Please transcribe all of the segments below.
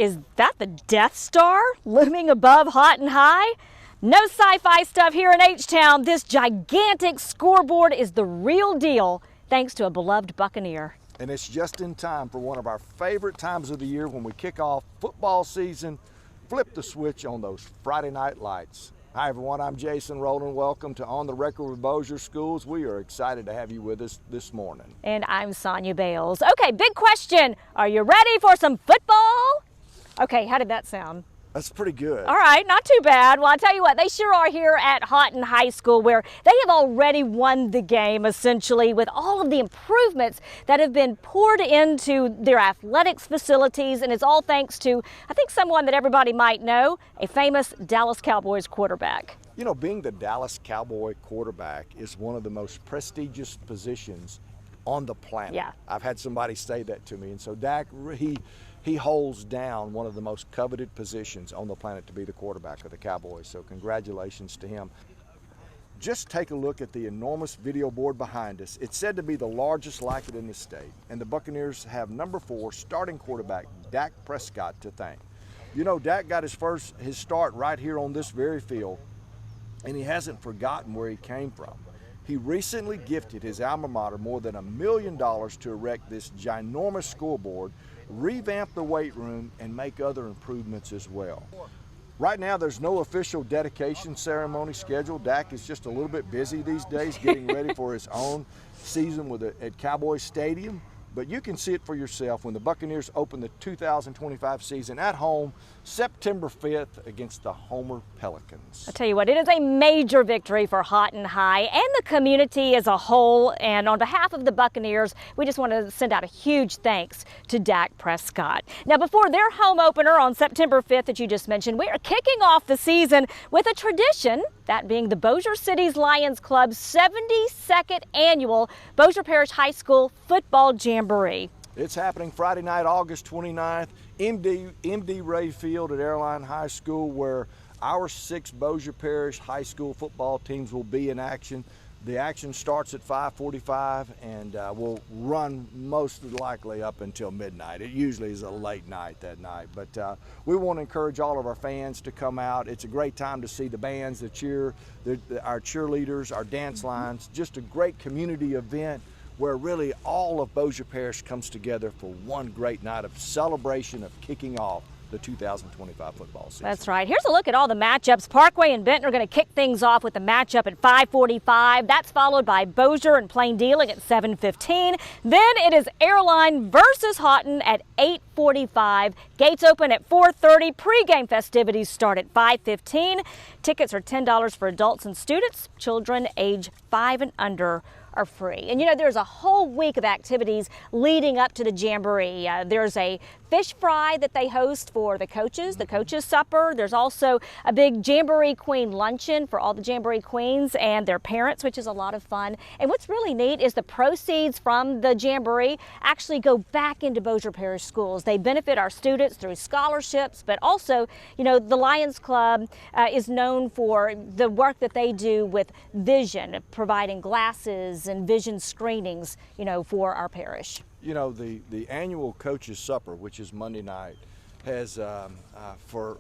Is that the Death Star looming above Haughton High? No sci-fi stuff here in H-Town. This gigantic scoreboard is the real deal, thanks to a beloved Buccaneer. And it's just in time for one of our favorite times of the year when we kick off football season. Flip the switch on those Friday night lights. Hi everyone, I'm Jason Rowland. Welcome to On the Record with Bossier Schools. We are excited to have you with us this morning. And I'm Sonia Bales. Okay, big question. Are you ready for some football? Okay, how did that sound? That's pretty good. All right, not too bad. Well, I'll tell you what, they sure are here at Haughton High School, where they have already won the game, essentially, with all of the improvements that have been poured into their athletics facilities, and it's all thanks to, I think, someone that everybody might know, a famous Dallas Cowboys quarterback. You know, being the Dallas Cowboy quarterback is one of the most prestigious positions on the planet. Yeah. I've had somebody say that to me, and so Dak, he holds down one of the most coveted positions on the planet to be the quarterback of the Cowboys, so congratulations to him. Just take a look at the enormous video board behind us. It's said to be the largest like it in the state, and the Buccaneers have number 4 starting quarterback Dak Prescott to thank. You know, Dak got his start right here on this very field, and he hasn't forgotten where he came from. He recently gifted his alma mater more than $1 million to erect this ginormous scoreboard, revamp the weight room, and make other improvements as well. Right now, there's no official dedication ceremony scheduled. Dak is just a little bit busy these days getting ready for his own season at Cowboys Stadium. But you can see it for yourself when the Buccaneers open the 2025 season at home September 5th against the Homer Pelicans. I tell you what, it is a major victory for Haughton High and the community as a whole. And on behalf of the Buccaneers, we just want to send out a huge thanks to Dak Prescott. Now, before their home opener on September 5th that you just mentioned, we are kicking off the season with a tradition, that being the Bossier City Lions Club's 72nd annual Bossier Parish High School Football Jamboree. It's happening Friday night, August 29th, MD Ray Field at Airline High School, where our 6 Bossier Parish high school football teams will be in action. The action starts at 5:45 and will run most likely up until midnight. It usually is a late night that night, but we want to encourage all of our fans to come out. It's a great time to see the bands, our cheerleaders, our dance lines, just a great community event where really all of Bossier Parish comes together for one great night of celebration of kicking off the 2025 football season. That's right. Here's a look at all the matchups. Parkway and Benton are going to kick things off with the matchup at 5:45. That's followed by Bossier and Plain Dealing at 7:15. Then it is Airline versus Haughton at 8:45. Gates open at 4:30. Pre-game festivities start at 5:15. Tickets are $10 for adults and students. Children age 5 and under are free. And you know, there's a whole week of activities leading up to the Jamboree. There's a fish fry that they host for the coaches supper. There's also a big Jamboree Queen luncheon for all the Jamboree Queens and their parents, which is a lot of fun. And what's really neat is the proceeds from the Jamboree actually go back into Bossier Parish schools. They benefit our students through scholarships, but also, you know, the Lions Club is known for the work that they do with vision, providing glasses and vision screenings, you know, for our parish. You know, the annual Coaches Supper, which is Monday night, has for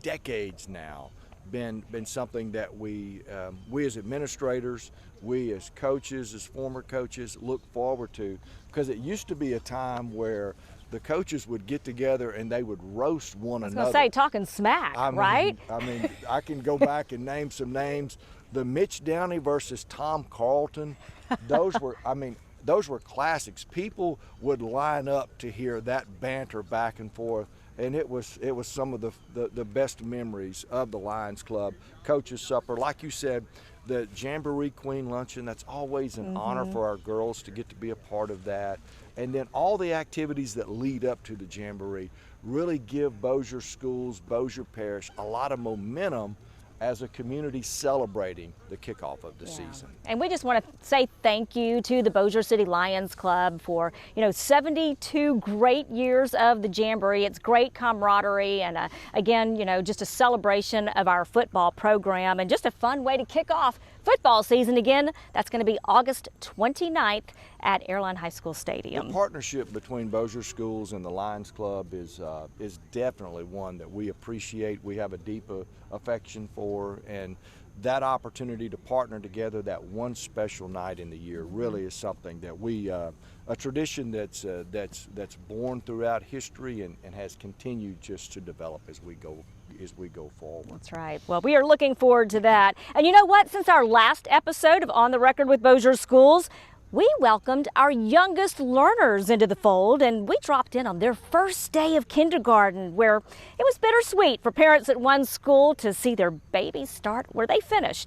decades now been something that we as administrators, we as coaches, as former coaches, look forward to, because it used to be a time where the coaches would get together and they would roast one another. I was going to say, talking smack, right? I can go back and name some names. The Mitch Downey versus Tom Carlton, those were classics. People would line up to hear that banter back and forth, and it was some of the best memories of the Lions Club. Coaches Supper, like you said, the Jamboree Queen Luncheon, that's always an honor for our girls to get to be a part of that. And then all the activities that lead up to the Jamboree really give Bossier Schools, Bossier Parish a lot of momentum as a community celebrating the kickoff of the season. And we just want to say thank you to the Bossier City Lions Club for, you know, 72 great years of the Jamboree. It's great camaraderie and again, you know, just a celebration of our football program and just a fun way to kick off football season. Again, that's going to be August 29th at Airline High School Stadium. The partnership between Bossier Schools and the Lions Club is definitely one that we appreciate. We have a deep affection for, and that opportunity to partner together that one special night in the year really is something that we, a tradition that's born throughout history and has continued just to develop as we go forward. That's right. Well, we are looking forward to that. And you know what? Since our last episode of On the Record with Bossier Schools, we welcomed our youngest learners into the fold, and we dropped in on their first day of kindergarten, where it was bittersweet for parents at one school to see their babies start where they finished.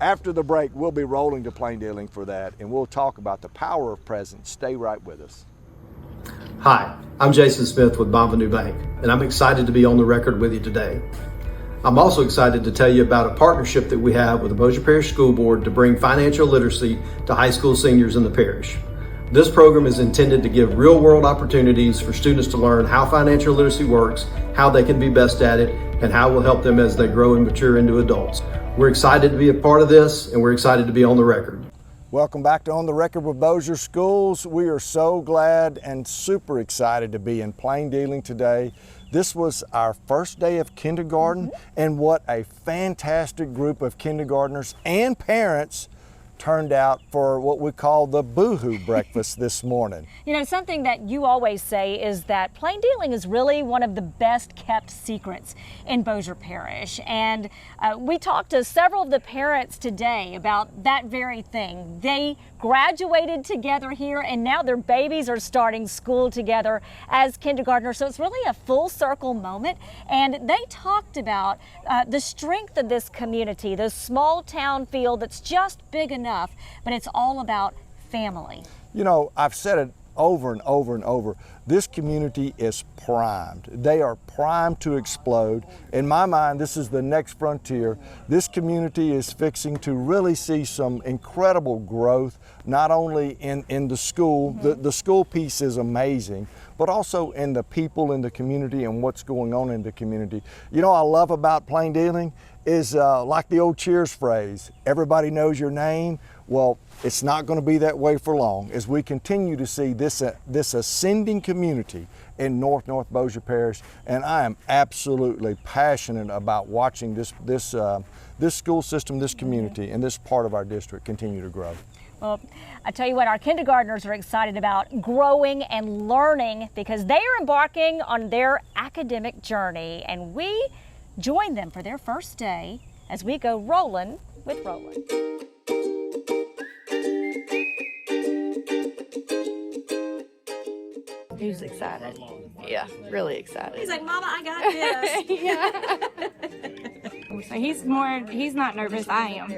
After the break, we'll be rolling to plain dealing for that, and we'll talk about the power of presence. Stay right with us. Hi, I'm Jason Smith with Bonvenu Bank, and I'm excited to be on the record with you today. I'm also excited to tell you about a partnership that we have with the Bossier Parish School Board to bring financial literacy to high school seniors in the parish. This program is intended to give real-world opportunities for students to learn how financial literacy works, how they can be best at it, and how it will help them as they grow and mature into adults. We're excited to be a part of this, and we're excited to be on the record. Welcome back to On the Record with Bossier Schools. We are so glad and super excited to be in plain dealing today. This was our first day of kindergarten, and what a fantastic group of kindergartners and parents turned out for what we call the boohoo breakfast this morning. You know, something that you always say is that plain dealing is really one of the best kept secrets in Bossier Parish. And we talked to several of the parents today about that very thing. They graduated together here, and now their babies are starting school together as kindergartners. So it's really a full circle moment. And they talked about the strength of this community, this small town feel that's just big enough, but it's all about family. You know, I've said it over and over and over. This community is primed. They are primed to explode. In my mind, this is the next frontier. This community is fixing to really see some incredible growth, not only in the school. The school piece is amazing, but also in the people in the community and what's going on in the community. You know, I love about plain dealing is like the old Cheers phrase, everybody knows your name. Well, it's not going to be that way for long as we continue to see this ascending community in North Bossier Parish, and I am absolutely passionate about watching this school system, this community, and this part of our district continue to grow. Well, I tell you what, our kindergartners are excited about growing and learning because they are embarking on their academic journey, and we join them for their first day as we go Rollin with Rowland. He's excited. Yeah, really excited. He's like, Mama, I got this. Yeah. So he's not nervous, I am.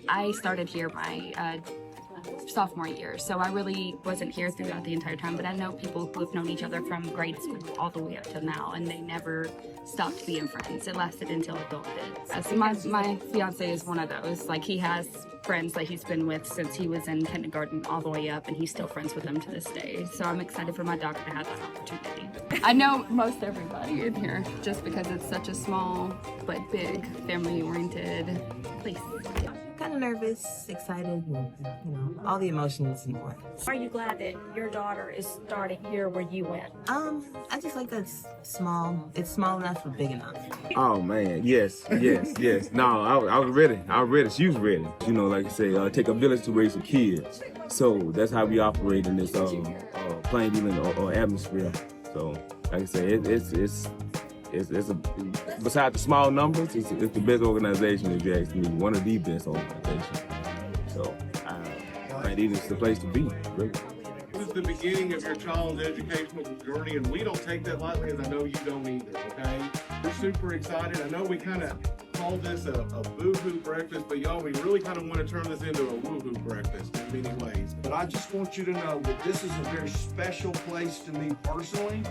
I started here my sophomore year, so I really wasn't here throughout the entire time, but I know people who have known each other from grade school all the way up till now, and they never stopped being friends. It lasted until adulthood. So my fiance is one of those. Like, he has friends that he's been with since he was in kindergarten all the way up, and he's still friends with them to this day. So I'm excited for my daughter to have that opportunity. I know most everybody in here just because it's such a small but big family-oriented place. Kind of nervous, excited, and, you know, all the emotions and more. Are you glad that your daughter is starting here where you went? I just like that it's small. It's small enough but big enough. Oh man, yes. No, I was ready. She was ready. You know, like I say, take a village to raise some kids. So that's how we operate in this plain dealing or atmosphere. So, like I say, it's besides the small numbers, it's the best organization, if you ask me. One of the best organizations. So, I think it's the place to be, really. This is the beginning of your child's educational journey, and we don't take that lightly, as I know you don't either, okay? We're super excited. I know we kind of call this a boo-hoo breakfast, but y'all, we really kind of want to turn this into a woo-hoo breakfast in many ways. But I just want you to know that this is a very special place to me personally,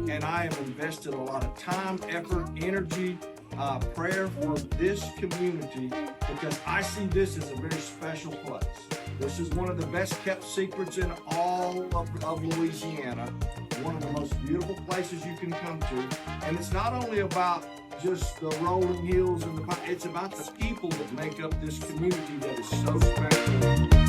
and I have invested a lot of time, effort, energy, prayer for this community because I see this as a very special place. This is one of the best kept secrets in all of Louisiana, one of the most beautiful places you can come to. And it's not only about just the rolling hills and it's about the people that make up this community that is so special.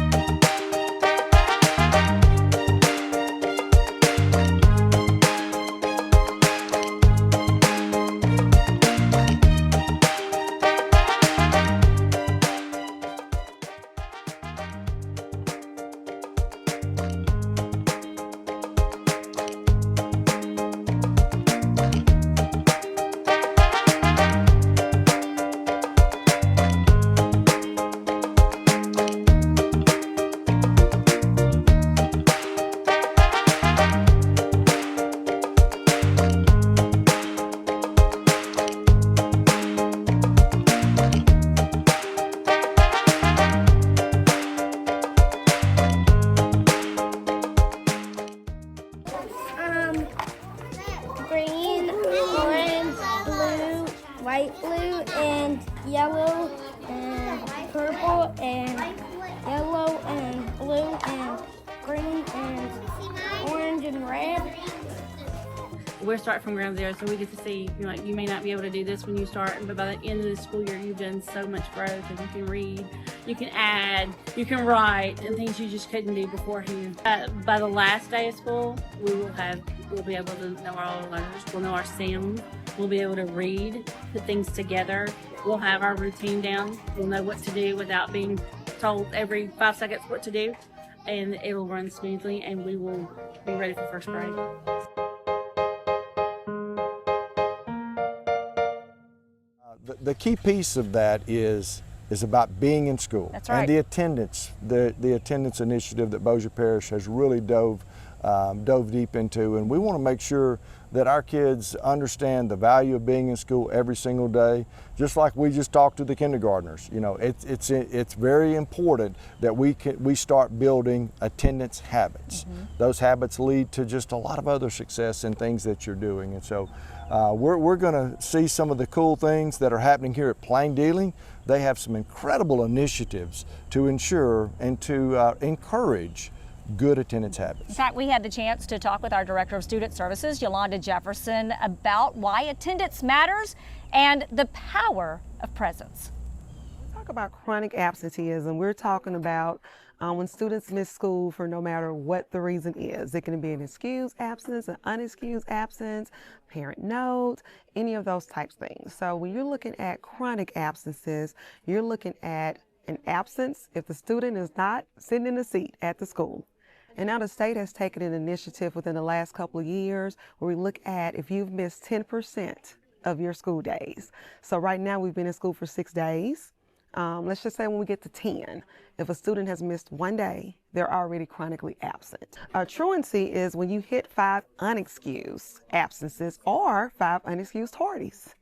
Green, orange, blue, white, blue, and yellow, and purple, and yellow, and blue, and green, and orange, and red. We're starting from ground zero, so we get to see, you know, like, you may not be able to do this when you start, but by the end of the school year, you've done so much growth, and you can read, you can add, you can write, and things you just couldn't do beforehand. By the last day of school, we'll be able to know our letters, we'll know our sounds, we'll be able to read, put things together, we'll have our routine down, we'll know what to do without being told every 5 seconds what to do, and it will run smoothly, and we will be ready for first grade. The key piece of that is about being in school. That's right. And the attendance, the attendance initiative that Bossier Parish has really dove deep into, and we want to make sure that our kids understand the value of being in school every single day. Just like we just talked to the kindergartners, you know, it's very important that we start building attendance habits. Mm-hmm. Those habits lead to just a lot of other success in things that you're doing, and so we're going to see some of the cool things that are happening here at Plain Dealing. They have some incredible initiatives to ensure and to encourage good attendance habits. In fact, we had the chance to talk with our Director of Student Services, Yolanda Jefferson, about why attendance matters and the power of presence. Talk about chronic absenteeism. We're talking about when students miss school for no matter what the reason is. It can be an excused absence, an unexcused absence, parent note, any of those types of things. So when you're looking at chronic absences, you're looking at an absence if the student is not sitting in a seat at the school. And now the state has taken an initiative within the last couple of years where we look at if you've missed 10% of your school days. So right now we've been in school for 6 days. Let's just say when we get to 10, if a student has missed 1 day, they're already chronically absent. Truancy is when you hit 5 unexcused absences or 5 unexcused tardies.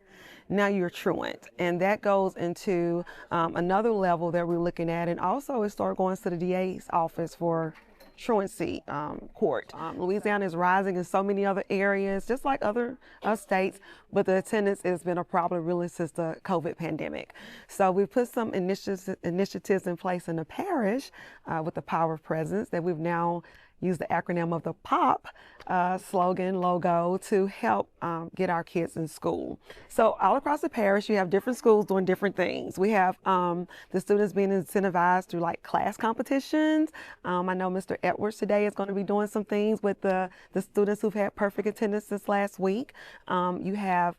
Now you're truant, and that goes into another level that we're looking at, and also it starts going to the DA's office for truancy court. Louisiana is rising in so many other areas, just like other states, but the attendance has been a problem really since the COVID pandemic. So we put some initiatives in place in the parish with the power of presence that we've now used the acronym of the POP slogan logo to help get our kids in school. So all across the parish, you have different schools doing different things. We have the students being incentivized through like class competitions. I know Mr. Edwards today is going to be doing some things with the students who've had perfect attendance this last week. You have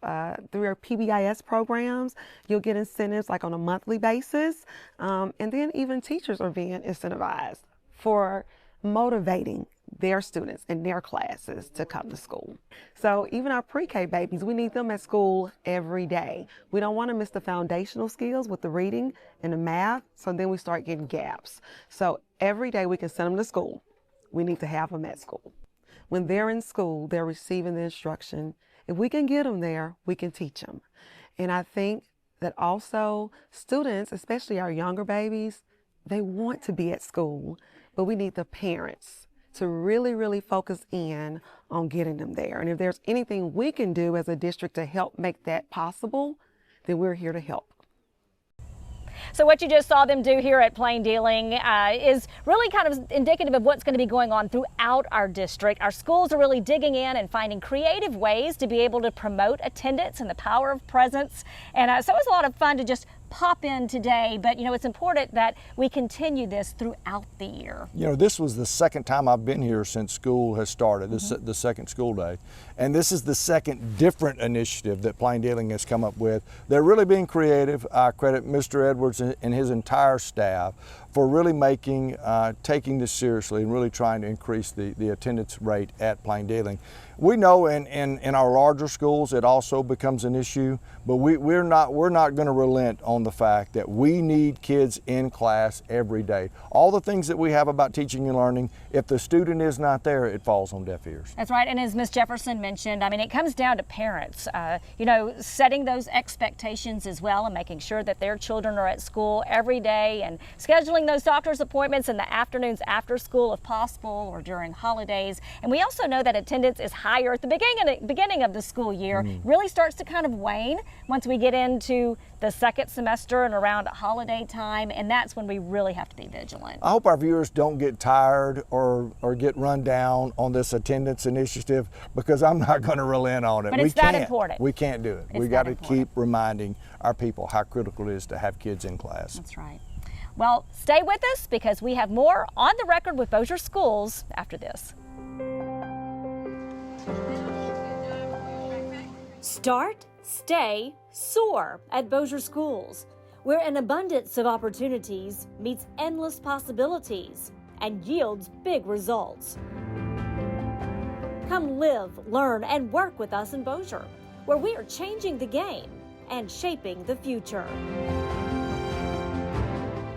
through our PBIS programs, you'll get incentives like on a monthly basis. And then even teachers are being incentivized for motivating their students in their classes to come to school. So even our pre-K babies, we need them at school every day. We don't want to miss the foundational skills with the reading and the math, so then we start getting gaps. So every day we can send them to school. We need to have them at school. When they're in school, they're receiving the instruction. If we can get them there, we can teach them. And I think that also students, especially our younger babies, they want to be at school, but we need the parents to really, really focus in on getting them there. And if there's anything we can do as a district to help make that possible, then we're here to help. So what you just saw them do here at Plain Dealing is really kind of indicative of what's going to be going on throughout our district. Our schools are really digging in and finding creative ways to be able to promote attendance and the power of presence. And so it was a lot of fun to just pop in today, but it's important that we continue this throughout the year. This was the second time I've been here since school has started, the second school day. And this is the second different initiative that Plain Dealing has come up with. They're really being creative. I credit Mr. Edwards and his entire staff for really taking this seriously and really trying to increase the attendance rate at Plain Dealing. We know in our larger schools it also becomes an issue, but we're not going to relent on the fact that we need kids in class every day. All the things that we have about teaching and learning, if the student is not there, it falls on deaf ears. That's right, and as Ms. Jefferson mentioned, it comes down to parents, setting those expectations as well and making sure that their children are at school every day and scheduling those doctor's appointments in the afternoons after school if possible or during holidays. And we also know that attendance is higher at the beginning of the school year. Really starts to kind of wane once we get into the second semester and around holiday time, and that's when we really have to be vigilant. I hope our viewers don't get tired or get run down on this attendance initiative, because I'm not going to relent on it. But it's that important. We can't do it. We got to keep reminding our people how critical it is to have kids in class. That's right. Well, stay with us because we have more On the Record with Bossier Schools after this. Start, stay, soar at Bossier Schools, where an abundance of opportunities meets endless possibilities and yields big results. Come live, learn, and work with us in Bossier, where we are changing the game and shaping the future.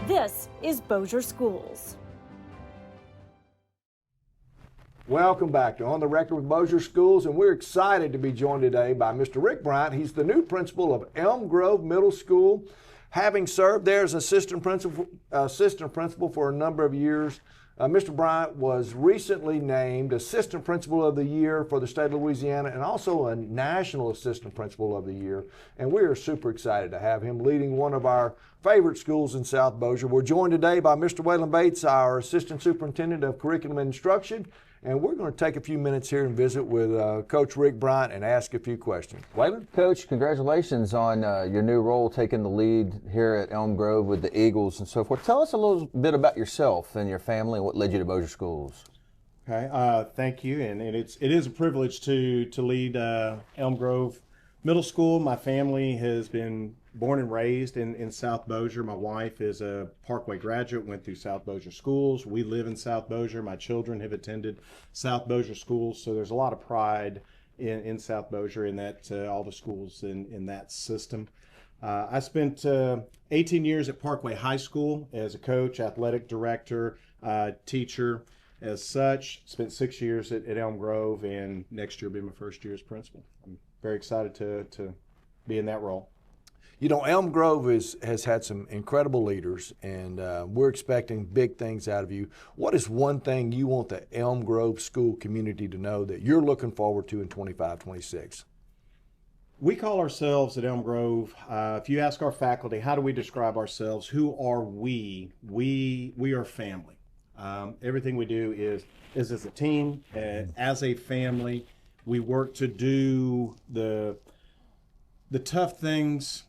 This is Bossier Schools. Welcome back to On the Record with Bossier Schools, and we're excited to be joined today by Mr. Rick Bryant. He's the new principal of Elm Grove Middle School, having served there as assistant principal for a number of years. Mr. Bryant was recently named Assistant Principal of the Year for the state of Louisiana and also a National Assistant Principal of the Year. And we are super excited to have him leading one of our favorite schools in South Bossier. We're joined today by Mr. Waylon Bates, our Assistant Superintendent of Curriculum and Instruction. And we're going to take a few minutes here and visit with Coach Rick Bryant and ask a few questions. Waylon? Coach, congratulations on your new role, taking the lead here at Elm Grove with the Eagles and so forth. Tell us a little bit about yourself and your family and what led you to Bossier Schools. Okay, thank you. And it is a privilege to lead Elm Grove Middle School. My family has been born and raised in South Bossier. My wife is a Parkway graduate, went through South Bossier Schools. We live in South Bossier. My children have attended South Bossier Schools, so there's a lot of pride in South Bossier in that all the schools in that system. I spent 18 years at Parkway High School as a coach, athletic director, teacher. As such, spent 6 years at Elm Grove, and next year will be my first year as principal. I'm very excited to be in that role. You know, Elm Grove has had some incredible leaders, and we're expecting big things out of you. What is one thing you want the Elm Grove school community to know that you're looking forward to in 25-26? We call ourselves at Elm Grove, if you ask our faculty, how do we describe ourselves? Who are we? We are family. Everything we do is as a team, as a family. We work to do the tough things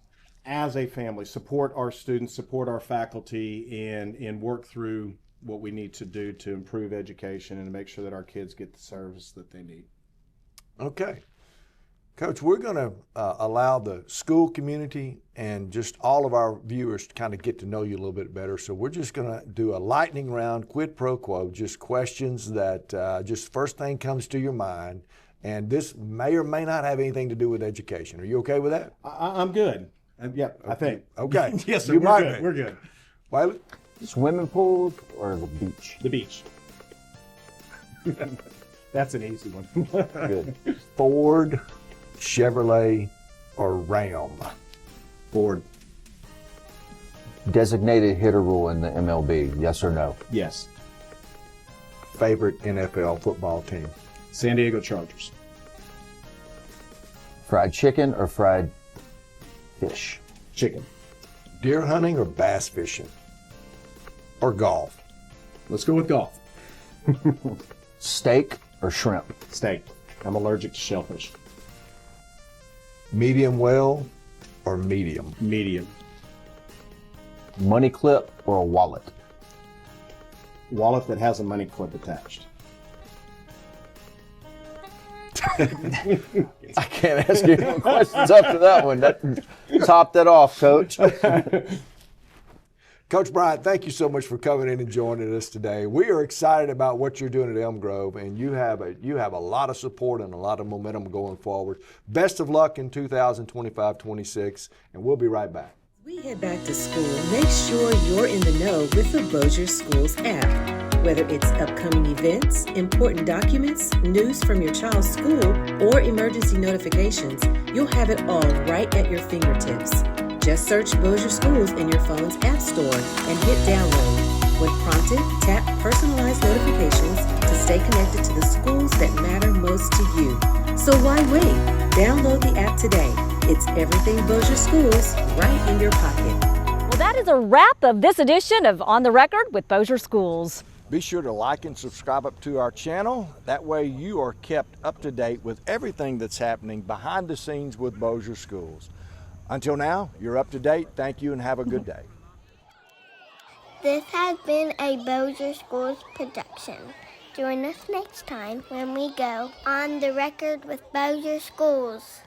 as a family, support our students, support our faculty, and work through what we need to do to improve education and to make sure that our kids get the service that they need. Okay. Coach, we're going to allow the school community and just all of our viewers to kind of get to know you a little bit better. So we're just going to do a lightning round, quid pro quo, just questions that just first thing comes to your mind. And this may or may not have anything to do with education. Are you okay with that? I'm good. Yeah, I think. Okay. Yes, sir. You We're might good. be. We're good. Waylon? Swimming pool or the beach? The beach. That's an easy one. Good. Ford, Chevrolet, or Ram? Ford. Designated hitter rule in the MLB, yes or no? Yes. Favorite NFL football team? San Diego Chargers. Fried chicken or fried fish? Chicken. Deer hunting or bass fishing? Or golf? Let's go with golf. Steak or shrimp? Steak. I'm allergic to shellfish. Medium well or medium? Medium. Money clip or a wallet? Wallet that has a money clip attached. I can't ask you any more questions after that one. That topped it off, Coach. Coach Bryant, thank you so much for coming in and joining us today. We are excited about what you're doing at Elm Grove, and you have a lot of support and a lot of momentum going forward. Best of luck in 2025-26, and we'll be right back. We head back to school. Make sure you're in the know with the Bossier Schools app. Whether it's upcoming events, important documents, news from your child's school, or emergency notifications, you'll have it all right at your fingertips. Just search Bossier Schools in your phone's app store and hit download. When prompted, tap personalized notifications to stay connected to the schools that matter most to you. So why wait? Download the app today. It's everything Bossier Schools right in your pocket. Well, that is a wrap of this edition of On the Record with Bossier Schools. Be sure to like and subscribe up to our channel. That way you are kept up to date with everything that's happening behind the scenes with Bossier Schools. Until now, you're up to date. Thank you and have a good day. This has been a Bossier Schools production. Join us next time when we go On the Record with Bossier Schools.